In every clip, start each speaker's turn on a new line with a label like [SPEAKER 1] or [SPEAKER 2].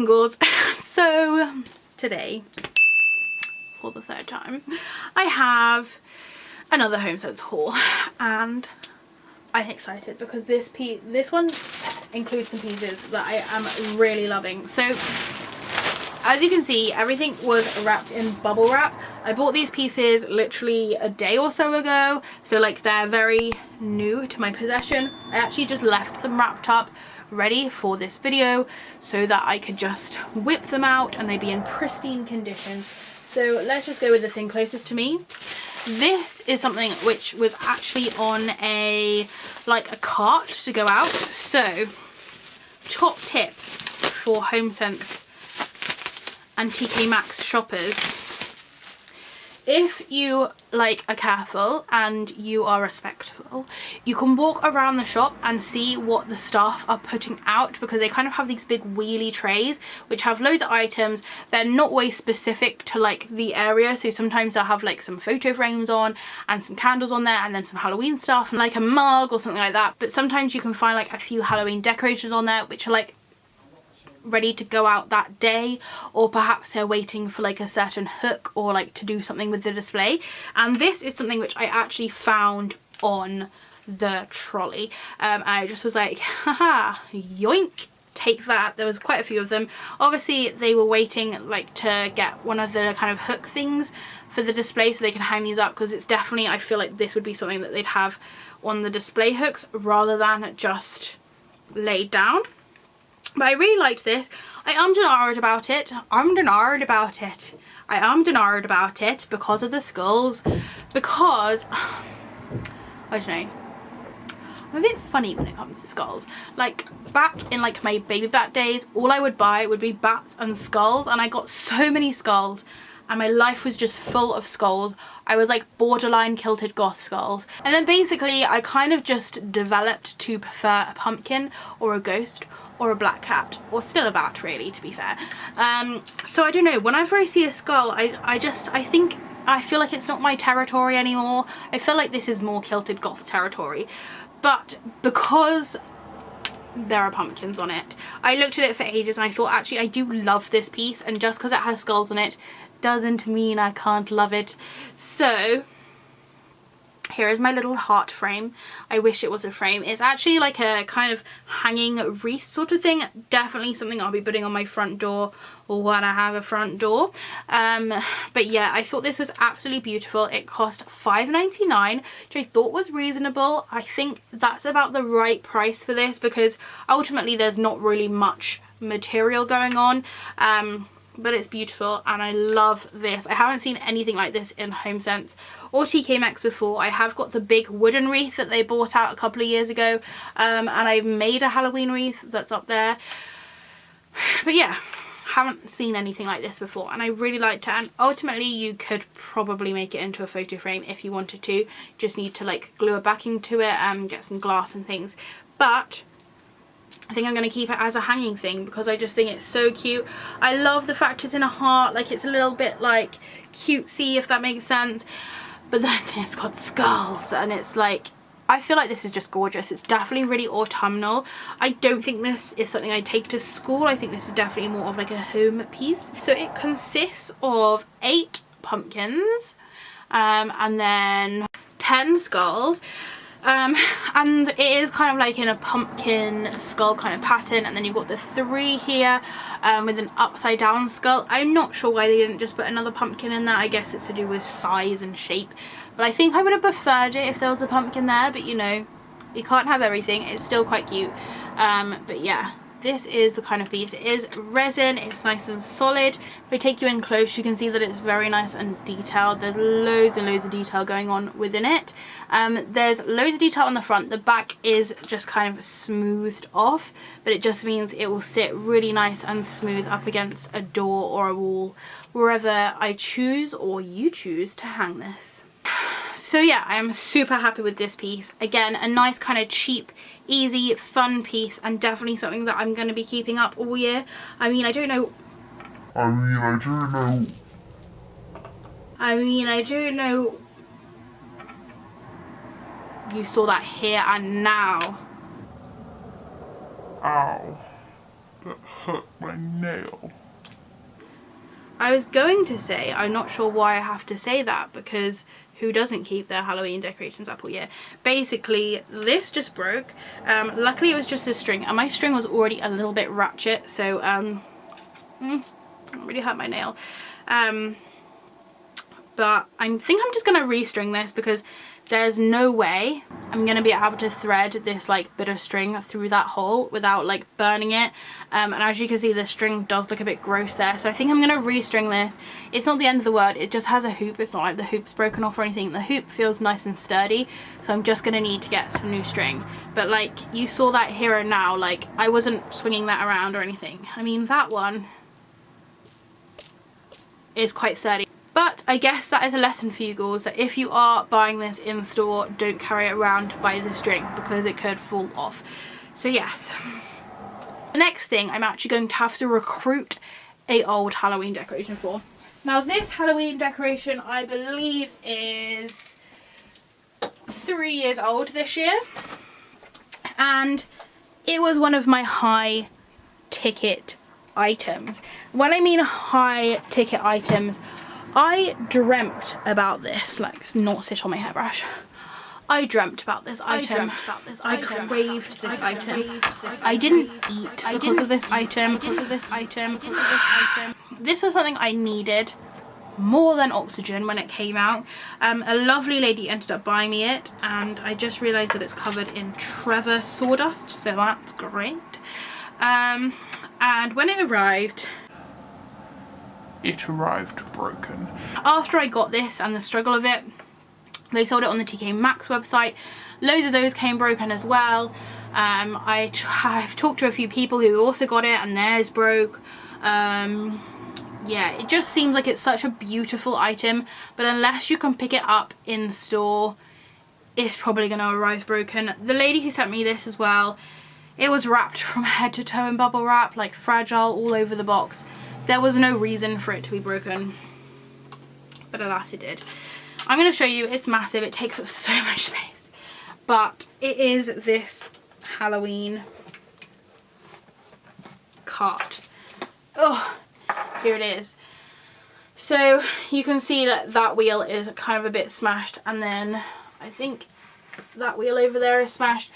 [SPEAKER 1] singles. So today, for the third time, I have another HOMESENSE haul, and I'm excited because this one includes some pieces that I am really loving. So as you can see, everything was wrapped in bubble wrap. I bought these pieces literally a day or so ago, so like they're very new to my possession. I actually just left them wrapped up ready for this video so that I could just whip them out and they'd be in pristine condition. So let's just go with the thing closest to me. This is something which was actually on a cart to go out. So top tip for HOMESENSE and TK MAXX shoppers: if you are careful and you are respectful, you can walk around the shop and see what the staff are putting out, because they kind of have these big wheelie trays which have loads of items. They're not always specific to the area, so sometimes they'll have some photo frames on and some candles on there and then some Halloween stuff and a mug or something like that. But sometimes you can find a few Halloween decorations on there which are ready to go out that day, or perhaps they're waiting for a certain hook or to do something with the display. And this is something which I actually found on the trolley. I just was like, haha, yoink, take that. There was quite a few of them. Obviously they were waiting to get one of the kind of hook things for the display so they can hang these up, because it's definitely, I feel like this would be something that they'd have on the display hooks rather than just laid down. But I really liked this. I ummed and ahed about it. I about it because of the skulls. Because, I don't know, I'm a bit funny when it comes to skulls. Back in my baby bat days, all I would buy would be bats and skulls. And I got so many skulls. And my life was just full of skulls. I was borderline kilted goth skulls. And then basically I kind of just developed to prefer a pumpkin or a ghost or a black cat, or still a bat really, to be fair. So I don't know, whenever I see a skull, I feel like it's not my territory anymore. I feel like this is more kilted goth territory. But because there are pumpkins on it, I looked at it for ages and I thought, actually I do love this piece, and just because it has skulls on it doesn't mean I can't love it. So here is my little heart frame. I wish it was a frame. It's actually a kind of hanging wreath sort of thing. Definitely something I'll be putting on my front door, or when I have a front door. But yeah, I thought this was absolutely beautiful. It cost $5.99, which I thought was reasonable. I think that's about the right price for this, because ultimately there's not really much material going on. But it's beautiful and I love this. I haven't seen anything like this in HOMESENSE or TK MAXX before. I have got the big wooden wreath that they bought out a couple of years ago, and I've made a Halloween wreath that's up there. But yeah, haven't seen anything like this before and I really liked it. And ultimately you could probably make it into a photo frame if you wanted to. Just need to glue a backing to it and get some glass and things. But I think I'm going to keep it as a hanging thing because I just think it's so cute. I love the fact it's in a heart, it's a little bit cutesy, if that makes sense. But then it's got skulls and it's I feel like this is just gorgeous. It's definitely really autumnal. I don't think this is something I take to school. I think this is definitely more of a home piece. So it consists of 8 pumpkins and then 10 skulls. And it is kind of in a pumpkin skull kind of pattern, and then you've got the 3 here with an upside down skull. I'm not sure why they didn't just put another pumpkin in there. I guess it's to do with size and shape, but I think I would have preferred it if there was a pumpkin there, but you know, you can't have everything. It's still quite cute. But yeah, this is the kind of piece. It is resin, it's nice and solid. If I take you in close, you can see that it's very nice and detailed. There's loads and loads of detail going on within it. There's loads of detail on the front. The back is just kind of smoothed off, but it just means it will sit really nice and smooth up against a door or a wall, wherever I choose or you choose to hang this. So yeah, I am super happy with this piece. Again, a nice kind of cheap, easy, fun piece, and definitely something that I'm going to be keeping up all year. I mean, I don't know. You saw that here and now. Ow.
[SPEAKER 2] hurt my nail.
[SPEAKER 1] I was going to say, I'm not sure why I have to say that, because who doesn't keep their Halloween decorations up all year? Basically, this just broke. Luckily it was just this string, and my string was already a little bit ratchet, so it really hurt my nail. But I think I'm just gonna restring this, because there's no way I'm gonna be able to thread this like bit of string through that hole without like burning it. And as you can see, the string does look a bit gross there, so I think I'm gonna restring this. It's not the end of the world, it just has a hoop. It's not like the hoop's broken off or anything. The hoop feels nice and sturdy, so I'm just gonna need to get some new string. But like you saw that here and now, like I wasn't swinging that around or anything. I mean, that one is quite sturdy. But I guess that is a lesson for you girls, that if you are buying this in store, don't carry it around by the string, because it could fall off. So yes. The next thing I'm actually going to have to recruit a old Halloween decoration for. Now this Halloween decoration I believe is 3 years old this year. And it was one of my high ticket items. When I mean high ticket items, I dreamt about this, like not sit on my hairbrush. I dreamt about this item. I craved this item. I didn't eat because of this item. This was something I needed more than oxygen when it came out. A lovely lady ended up buying me it, and I just realised that it's covered in Trevor sawdust, so that's great. And when it arrived
[SPEAKER 2] broken.
[SPEAKER 1] After I got this and the struggle of it, they sold it on the TK MAXX website. Loads of those came broken as well. I've talked to a few people who also got it and theirs broke. Yeah, it just seems like it's such a beautiful item, but unless you can pick it up in store, it's probably going to arrive broken. The lady who sent me this as well, it was wrapped from head to toe in bubble wrap, like fragile all over the box. There was no reason for it to be broken, but alas it did. I'm going to show you, it's massive, it takes up so much space, but it is this Halloween cart. Oh, here it is. So you can see that that wheel is kind of a bit smashed, and then I think that wheel over there is smashed.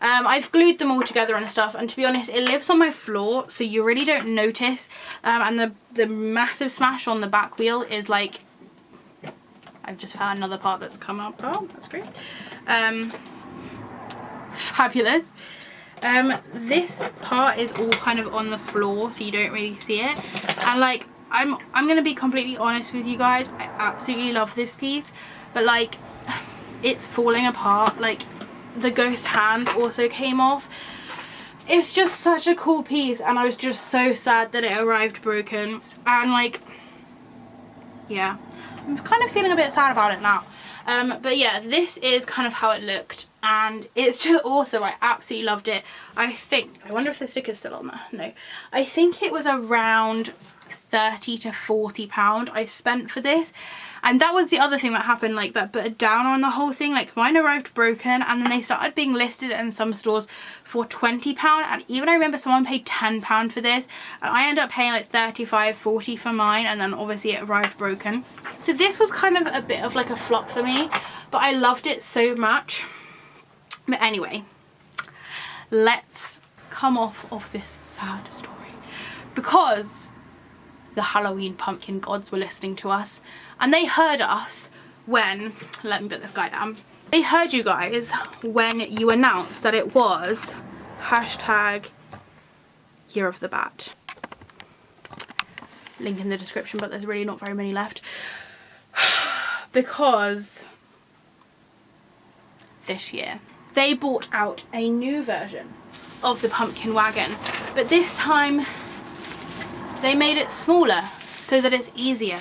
[SPEAKER 1] I've glued them all together and stuff, and to be honest, it lives on my floor, so you really don't notice. And the massive smash on the back wheel is like, I've just found another part that's come up. Oh, that's great. Fabulous. This part is all kind of on the floor, so you don't really see it. And like, I'm gonna be completely honest with you guys, I absolutely love this piece, but like, it's falling apart. Like, the ghost hand also came off. It's just such a cool piece, and I was just so sad that it arrived broken. And like, yeah, I'm kind of feeling a bit sad about it now. But yeah, this is kind of how it looked, and it's just awesome. I absolutely loved it. I wonder if the sticker's still on there. No, I think it was around £30 to £40 I spent for this. And that was the other thing that happened, like that put a down on the whole thing. Like, mine arrived broken, and then they started being listed in some stores for £20, and even I remember someone paid £10 for this, and I ended up paying like 35, 40 for mine, and then obviously it arrived broken. So this was kind of a bit of like a flop for me, but I loved it so much. But anyway, let's come off of this sad story, because the Halloween pumpkin gods were listening to us, and they heard us when, let me put this guy down, they heard you guys when you announced that it was hashtag Year of the Bat. Link in the description, but there's really not very many left, because this year they brought out a new version of the pumpkin wagon, but this time they made it smaller so that it's easier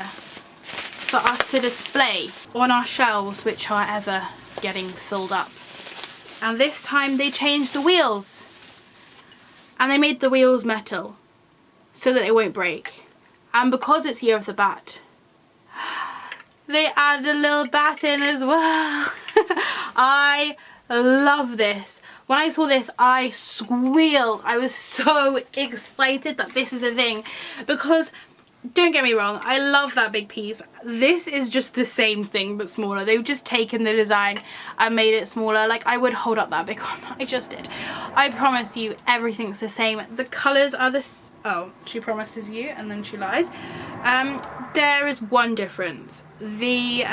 [SPEAKER 1] for us to display on our shelves, which are ever getting filled up. And this time they changed the wheels, and they made the wheels metal so that they won't break. And because it's Year of the Bat, they added a little bat in as well. I love this. When I saw this, I squealed. I was so excited that this is a thing, because don't get me wrong, I love that big piece. This is just the same thing but smaller. They've just taken the design and made it smaller. Like, I would hold up that big one. I just did. I promise you, everything's the same. The colours are oh, she promises you and then she lies. There is one difference. The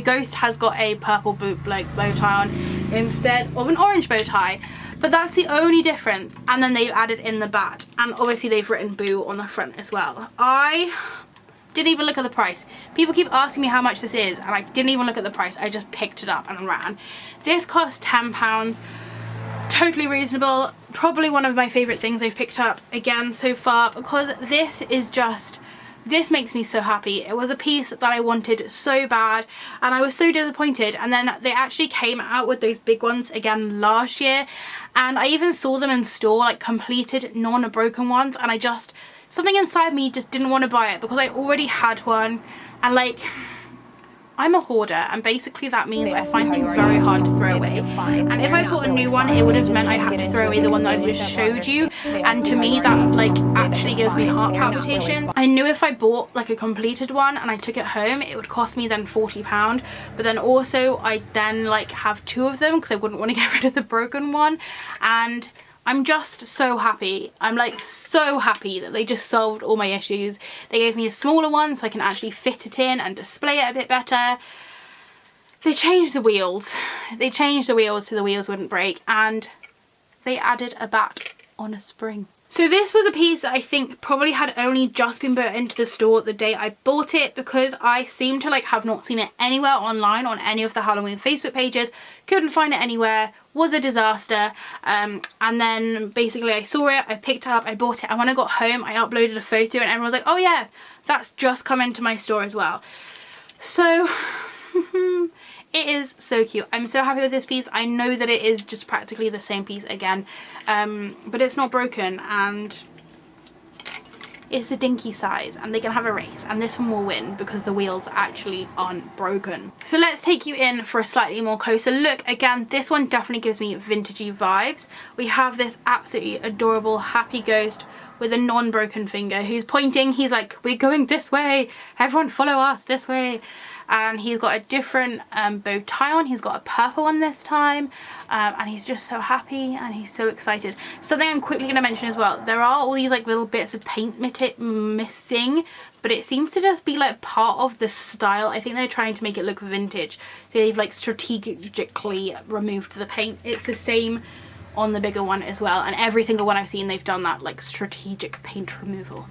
[SPEAKER 1] ghost has got a purple bow tie on instead of an orange bow tie. But that's the only difference. And then they've added in the bat. And obviously they've written boo on the front as well. I didn't even look at the price. People keep asking me how much this is, and I didn't even look at the price. I just picked it up and ran. This cost £10. Totally reasonable. Probably one of my favourite things I've picked up again so far, because this is just... this makes me so happy. It was a piece that I wanted so bad and I was so disappointed, and then they actually came out with those big ones again last year, and I even saw them in store, like completed non-broken ones, and I just, something inside me just didn't want to buy it because I already had one. And like, I'm a hoarder, and basically that means I find things very hard to throw away. And if I bought a new one, it would have meant I had to throw away the one that I just showed you. And to me, that like actually gives me heart palpitations. I knew if I bought like a completed one and I took it home, it would cost me then £40. But then also I then like have two of them because I wouldn't want to get rid of the broken one. And I'm just so happy. I'm like so happy that they just solved all my issues. They gave me a smaller one so I can actually fit it in and display it a bit better. They changed the wheels. They changed the wheels so the wheels wouldn't break, and they added a bat on a spring. So this was a piece that I think probably had only just been put into the store the day I bought it, because I seem to like have not seen it anywhere online on any of the Halloween Facebook pages. Couldn't find it anywhere. Was a disaster. And then basically I saw it, I picked it up, I bought it, and when I got home I uploaded a photo and everyone was like, oh yeah, that's just come into my store as well. So it is so cute. I'm so happy with this piece. I know that it is just practically the same piece again, but it's not broken, and it's a dinky size, and they can have a race, and this one will win because the wheels actually aren't broken. So let's take you in for a slightly more closer look. Again, this one definitely gives me vintagey vibes. We have this absolutely adorable happy ghost with a non-broken finger who's pointing. He's like, we're going this way, everyone follow us this way. And he's got a different bow tie on. He's got a purple one this time, and he's just so happy and he's so excited. Something I'm quickly going to mention as well, there are all these like little bits of paint missing, but it seems to just be like part of the style. I think they're trying to make it look vintage, so they've like strategically removed the paint. It's the same on the bigger one as well, and every single one I've seen they've done that like strategic paint removal.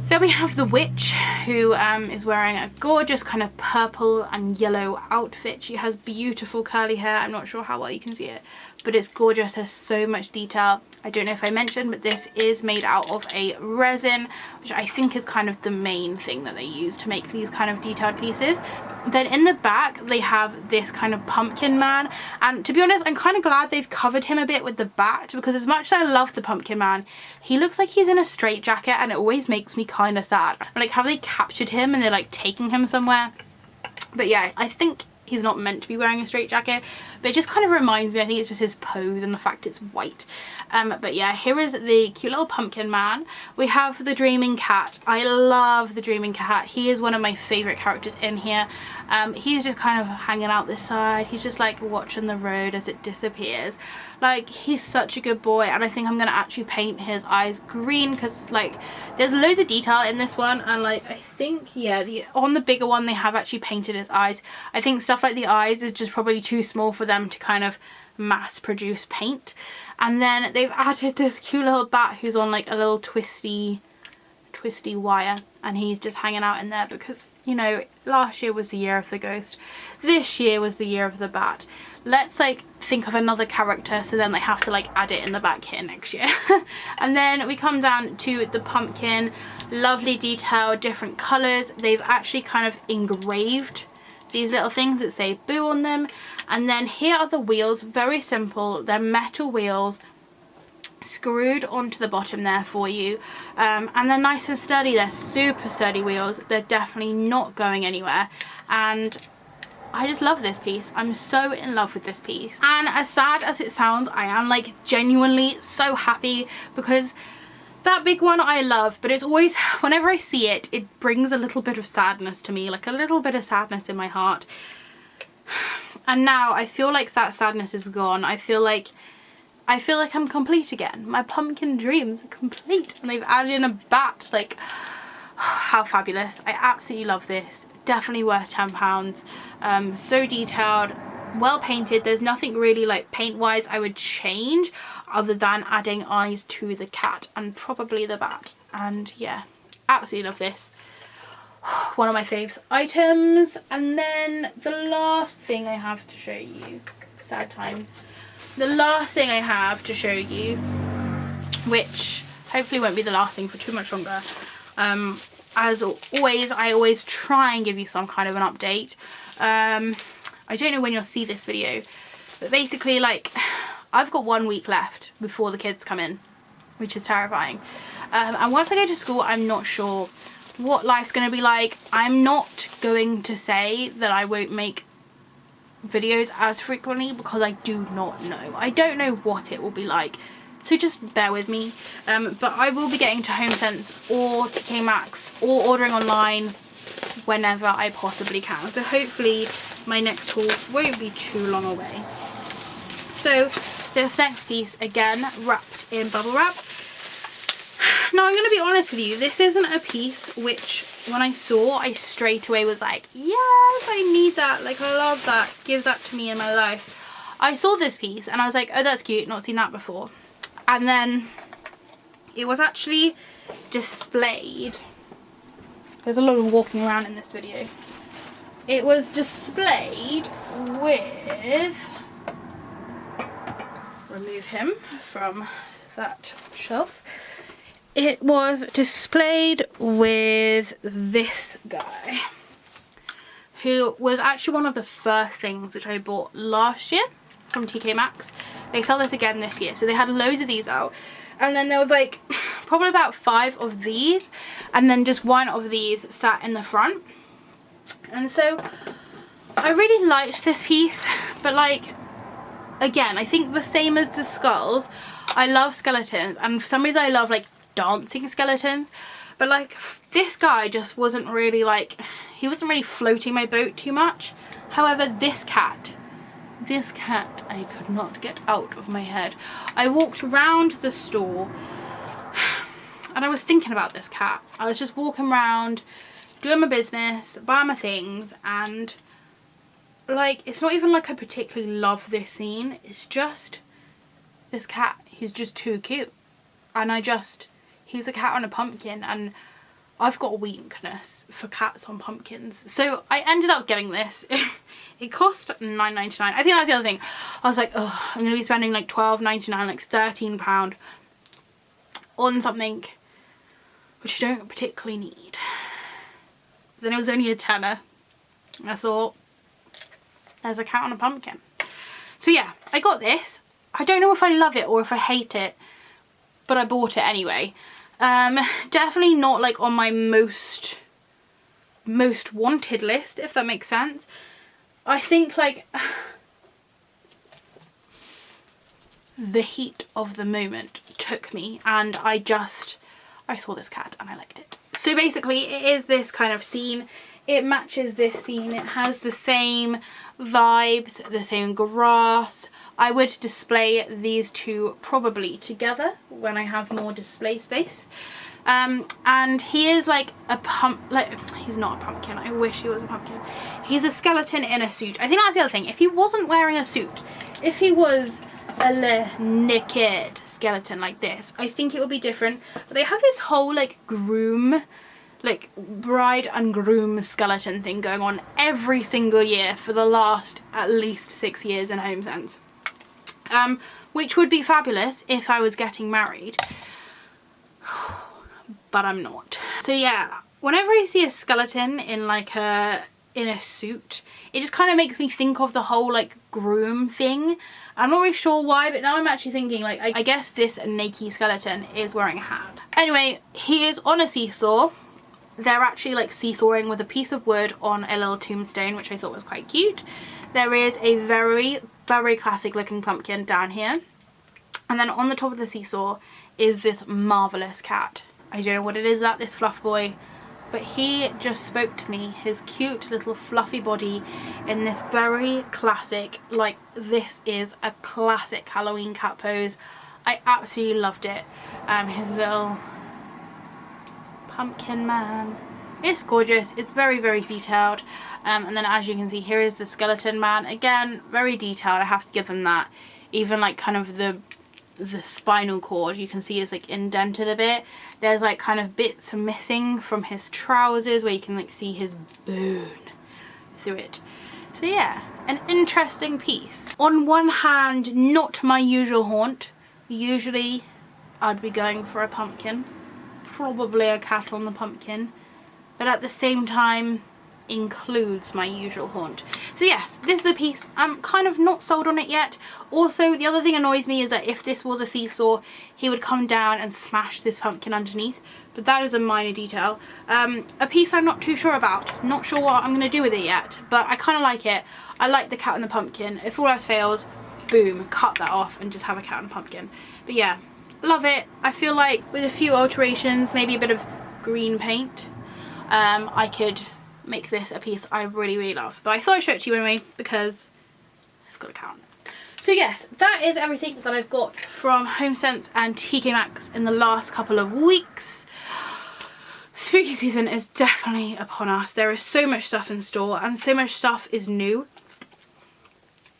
[SPEAKER 1] Then we have the witch, who is wearing a gorgeous kind of purple and yellow outfit. She has beautiful curly hair. I'm not sure how well you can see it, but it's gorgeous. There's so much detail. I don't know if I mentioned, but this is made out of a resin, which I think is kind of the main thing that they use to make these kind of detailed pieces. Then in the back, they have this kind of pumpkin man. And to be honest, I'm kind of glad they've covered him a bit with the bat, because as much as I love the pumpkin man, he looks like he's in a straitjacket, and it always makes me kind of sad. Like, have they captured him and they're like taking him somewhere? But yeah, I think he's not meant to be wearing a straitjacket, but it just kind of reminds me, I think it's just his pose and the fact it's white. But yeah, here is the cute little pumpkin man. We have the dreaming cat. I love the dreaming cat. He is one of my favorite characters in here. He's just kind of hanging out this side. He's just like watching the road as it disappears. Like, he's such a good boy, and I think I'm gonna actually paint his eyes green, because like there's loads of detail in this one, and like I think, yeah, on the bigger one they have actually painted his eyes. I think stuff like the eyes is just probably too small for them to kind of mass produce paint. And then they've added this cute little bat who's on like a little twisty wire, and he's just hanging out in there because, you know, last year was the year of the ghost, this year was the year of the bat. Let's like think of another character, so then they have to like add it in the back here next year. And then we come down to the pumpkin. Lovely detail, different colors. They've actually kind of engraved these little things that say boo on them. And then here are the wheels, very simple. They're metal wheels screwed onto the bottom there for you, and they're nice and sturdy. They're super sturdy wheels. They're definitely not going anywhere, and I just love this piece. I'm so in love with this piece. And as sad as it sounds, I am like genuinely so happy because that big one I love, but it's always, whenever I see it, it brings a little bit of sadness to me, like a little bit of sadness in my heart. And now I feel like that sadness is gone. I feel like I'm complete again. My pumpkin dreams are complete, and they've added in a bat. Like, how fabulous. I absolutely love this. Definitely worth £10. So detailed, well painted. There's nothing really like paint wise I would change other than adding eyes to the cat and probably the bat. And yeah, absolutely love this. One of my faves items. And then the last thing I have to show you, sad times, the last thing I have to show you, which hopefully won't be the last thing for too much longer. As always, I always try and give you some kind of an update. I don't know when you'll see this video, but basically, like, I've got 1 week left before the kids come in, which is terrifying. And once I go to school, I'm not sure what life's going to be like. I'm not going to say that I won't make videos as frequently because I do not know. I don't know what it will be like. So just bear with me, but I will be getting to HomeSense or TK MAXX or ordering online whenever I possibly can. So hopefully my next haul won't be too long away. So this next piece, again, wrapped in bubble wrap. Now I'm going to be honest with you, this isn't a piece which when I saw, I straight away was like, yes, I need that. Like, I love that. Give that to me in my life. I saw this piece and I was like, oh, that's cute. Not seen that before. And then it was actually displayed. There's a lot of walking around in this video. It was displayed with, remove him from that shelf. It was displayed with this guy, who was actually one of the first things which I bought last year from TK MAXX. They sell this again this year, so they had loads of these out, and then there was like probably about 5 of these, and then just 1 of these sat in the front. And so I really liked this piece, but like, again, I think the same as the skulls, I love skeletons, and for some reason I love like dancing skeletons, but like this guy just wasn't really like, he wasn't really floating my boat too much. However, this cat I could not get out of my head. I walked around the store and I was thinking about this cat. I was just walking around doing my business, buying my things, and like, it's not even like I particularly love this scene, it's just this cat. He's just too cute, and he's a cat on a pumpkin, and I've got a weakness for cats on pumpkins, so I ended up getting this. It cost £9.99. I think that's the other thing. I was like, oh, I'm gonna be spending like £12.99, like £13 on something which I don't particularly need. Then it was only a tenner. I thought, there's a cat on a pumpkin. So yeah, I got this. I don't know if I love it or if I hate it, but I bought it anyway. Definitely not like on my most wanted list, if that makes sense. I think like the heat of the moment took me, and I saw this cat and I liked it. So basically it is this kind of scene. It matches this scene. It has the same vibes, the same grass. I would display these two probably together when I have more display space. And he is like he's not a pumpkin. I wish he was a pumpkin. He's a skeleton in a suit. I think that's the other thing. If he wasn't wearing a suit, if he was a naked skeleton like this, I think it would be different. But they have this whole like bride and groom skeleton thing going on every single year for the last at least 6 years in HomeSense. Which would be fabulous if I was getting married, but I'm not. So yeah, whenever I see a skeleton in like in a suit, it just kind of makes me think of the whole like groom thing. I'm not really sure why, but now I'm actually thinking like, I guess this naked skeleton is wearing a hat. Anyway, he is on a seesaw they're actually like seesawing with a piece of wood on a little tombstone, which I thought was quite cute. There is a very, very classic looking pumpkin down here. And then on the top of the seesaw is this marvellous cat. I don't know what it is about this fluff boy, but he just spoke to me. His cute little fluffy body in this very classic, like this is a classic Halloween cat pose. I absolutely loved it. His little pumpkin man. It's gorgeous. It's very, very detailed. And then as you can see, here is the skeleton man. Again, very detailed. I have to give them that. Even like kind of the spinal cord, you can see is like indented a bit. There's like kind of bits missing from his trousers where you can like see his bone through it. So yeah, an interesting piece. On one hand, not my usual haunt. Usually I'd be going for a pumpkin, probably a cat on the pumpkin, but at the same time includes my usual haunt. So yes, this is a piece. I'm kind of not sold on it yet. Also, the other thing annoys me is that if this was a seesaw, he would come down and smash this pumpkin underneath, but that is a minor detail. A piece I'm not too sure about. Not sure what I'm going to do with it yet, but I kind of like it. I like the cat and the pumpkin. If all else fails, boom, cut that off and just have a cat and pumpkin. But yeah, love it. I feel like with a few alterations, maybe a bit of green paint, I could make this a piece I really, really love. But I thought I'd show it to you anyway because it's got a cat on it. So yes, that is everything that I've got from HomeSense and TK Maxx in the last couple of weeks. Spooky season is definitely upon us. There is so much stuff in store and so much stuff is new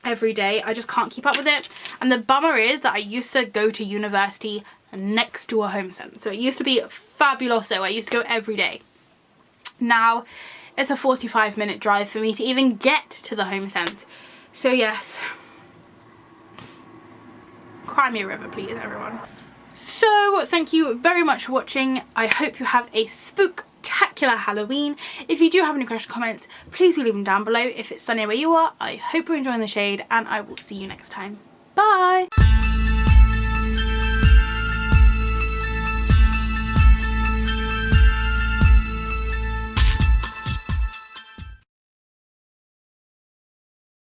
[SPEAKER 1] every day. I just can't keep up with it. And the bummer is that I used to go to university next to a HomeSense. So it used to be fabuloso. I used to go every day. Now it's a 45-minute drive for me to even get to the HomeSense. So yes, cry me a river please everyone. So thank you very much for watching. I hope you have a spooktacular Halloween. If you do have any questions or comments, please leave them down below. If it's sunny where you are, I hope you're enjoying the shade and I will see you next time. Bye!